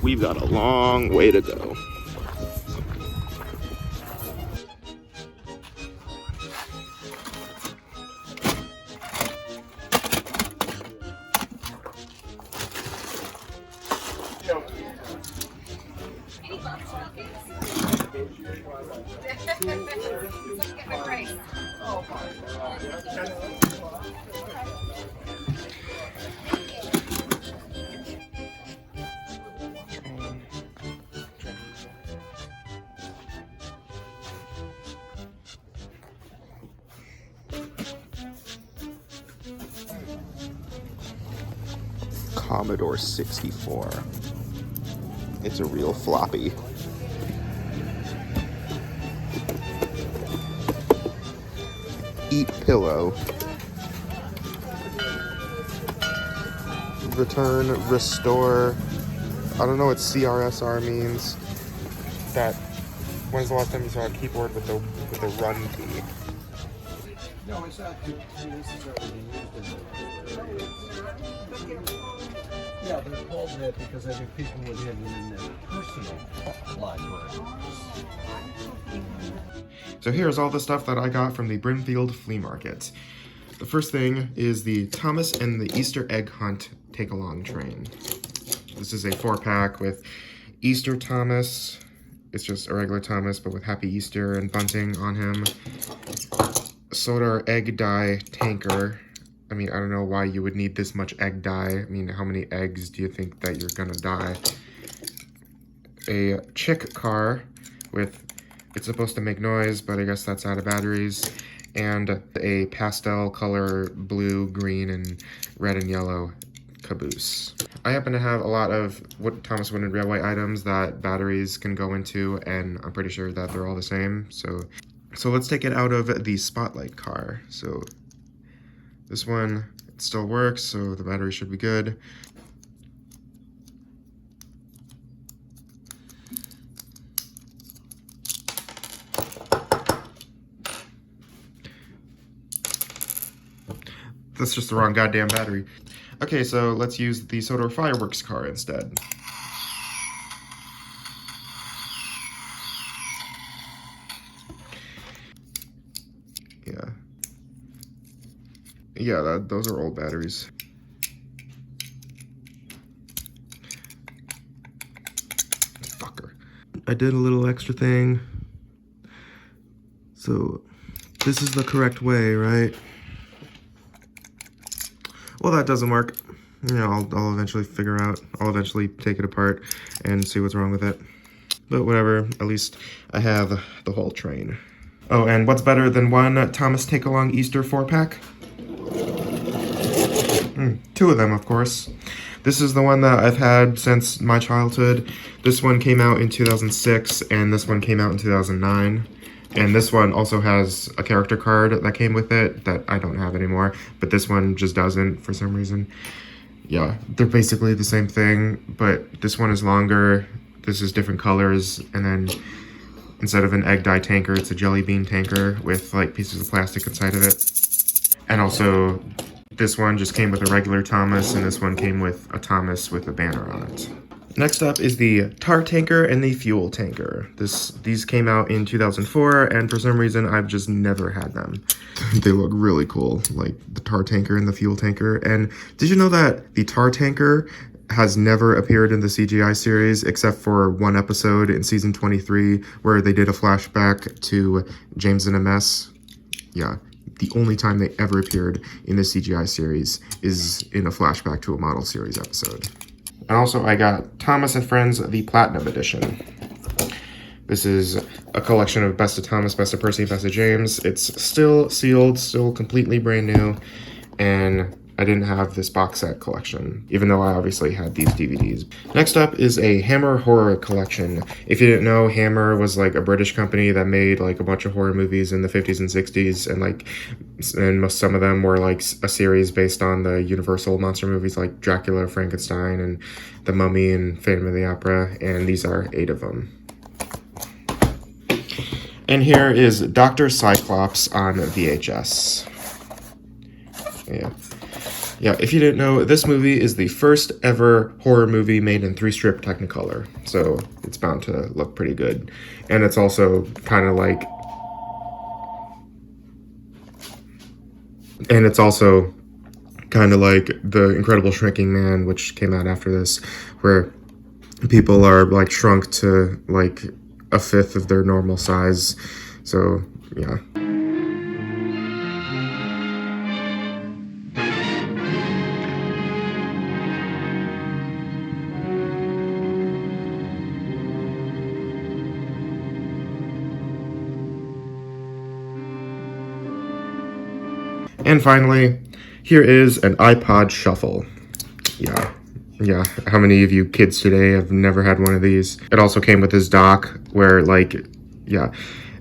we've got a long way to go. Commodore 64. It's a real floppy. Eat pillow. Return, restore. I don't know what CRSR means. That. When's the last time you saw a keyboard with the run key? No, it's not necessarily used in the. Yeah, they're called that because I think people would have them in their personal library. So here's all the stuff that I got from the Brimfield Flea Market. The first thing is the Thomas and the Easter Egg Hunt Take-Along Train. This is a 4-pack with Easter Thomas. It's just a regular Thomas, but with Happy Easter and bunting on him. Soda egg dye tanker. I mean, I don't know why you would need this much egg dye. I mean, how many eggs do you think that you're gonna dye? A chick car with, it's supposed to make noise, but I guess that's out of batteries. And a pastel color blue, green, and red and yellow caboose. I happen to have a lot of Thomas Wooden Railway items that batteries can go into, and I'm pretty sure that they're all the same. So let's take it out of the Spotlight car. So this one, it still works, so the battery should be good. That's just the wrong goddamn battery. Okay, so let's use the Soda Fireworks car instead. Yeah, those are old batteries. Fucker. I did a little extra thing. So, this is the correct way, right? Well, that doesn't work. You know, I'll eventually figure out. I'll eventually take it apart and see what's wrong with it. But whatever, at least I have the whole train. Oh, and what's better than one Thomas Take-Along Easter 4-pack? 2 of them, of course. This is the one that I've had since my childhood. This one came out in 2006, and this one came out in 2009. And this one also has a character card that came with it that I don't have anymore, but this one just doesn't for some reason. Yeah, they're basically the same thing, but this one is longer, this is different colors, and then instead of an egg dye tanker, it's a jelly bean tanker with like pieces of plastic inside of it. And also, this one just came with a regular Thomas, and this one came with a Thomas with a banner on it. Next up is the tar tanker and the fuel tanker. These came out in 2004, and for some reason, I've just never had them. They look really cool, like the tar tanker and the fuel tanker. And did you know that the tar tanker has never appeared in the CGI series except for one episode in season 23 where they did a flashback to James in a Mess? Yeah. The only time they ever appeared in the CGI series is in a flashback to a model series episode. And also I got Thomas and Friends, the Platinum Edition. This is a collection of Best of Thomas, Best of Percy, Best of James. It's still sealed, still completely brand new, and I didn't have this box set collection, even though I obviously had these DVDs. Next up is a Hammer horror collection. If you didn't know, Hammer was like a British company that made like a bunch of horror movies in the 50s and 60s, and some of them were like a series based on the Universal monster movies like Dracula, Frankenstein, and The Mummy, and Phantom of the Opera, and these are 8 of them. And here is Dr. Cyclops on VHS. Yeah. Yeah, if you didn't know, this movie is the first ever horror movie made in 3-strip Technicolor, so it's bound to look pretty good. And it's also kind of like... And it's also kind of like The Incredible Shrinking Man, which came out after this, where people are like shrunk to like a fifth of their normal size. So, yeah. And finally, here is an iPod Shuffle. Yeah, how many of you kids today have never had one of these? It also came with this dock where, like, yeah,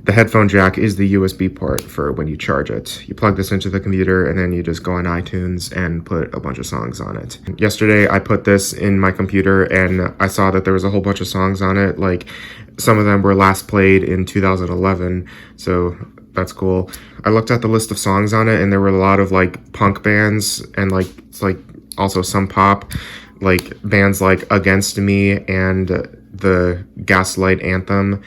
the headphone jack is the USB port for when you charge it. You plug this into the computer and then you just go on iTunes and put a bunch of songs on it. Yesterday, I put this in my computer and I saw that there was a whole bunch of songs on it. Like, some of them were last played in 2011, so that's cool. I looked at the list of songs on it and there were a lot of like punk bands and like it's like also some pop, like bands like Against Me and the Gaslight Anthem.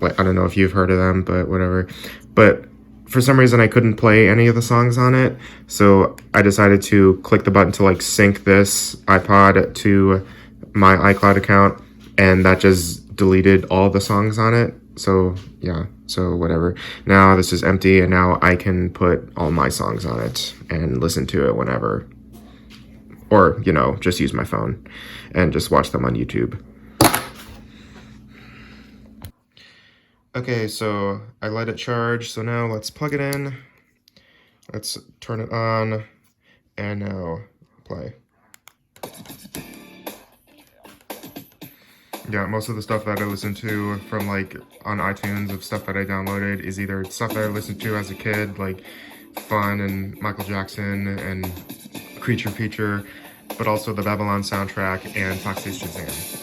Like, I don't know if you've heard of them, but whatever. But for some reason I couldn't play any of the songs on it, so I decided to click the button to like sync this iPod to my iCloud account, and that just deleted all the songs on it. So yeah, so whatever. Now this is empty and now I can put all my songs on it and listen to it whenever. Or, you know, just use my phone and just watch them on YouTube. Okay, so I let it charge, so now let's plug it in. Let's turn it on, and now play. Yeah, most of the stuff that I listen to from like on iTunes of stuff that I downloaded is either stuff that I listened to as a kid, like Fun and Michael Jackson and Creature Feature, but also the Babylon soundtrack and Foxy's Shazam.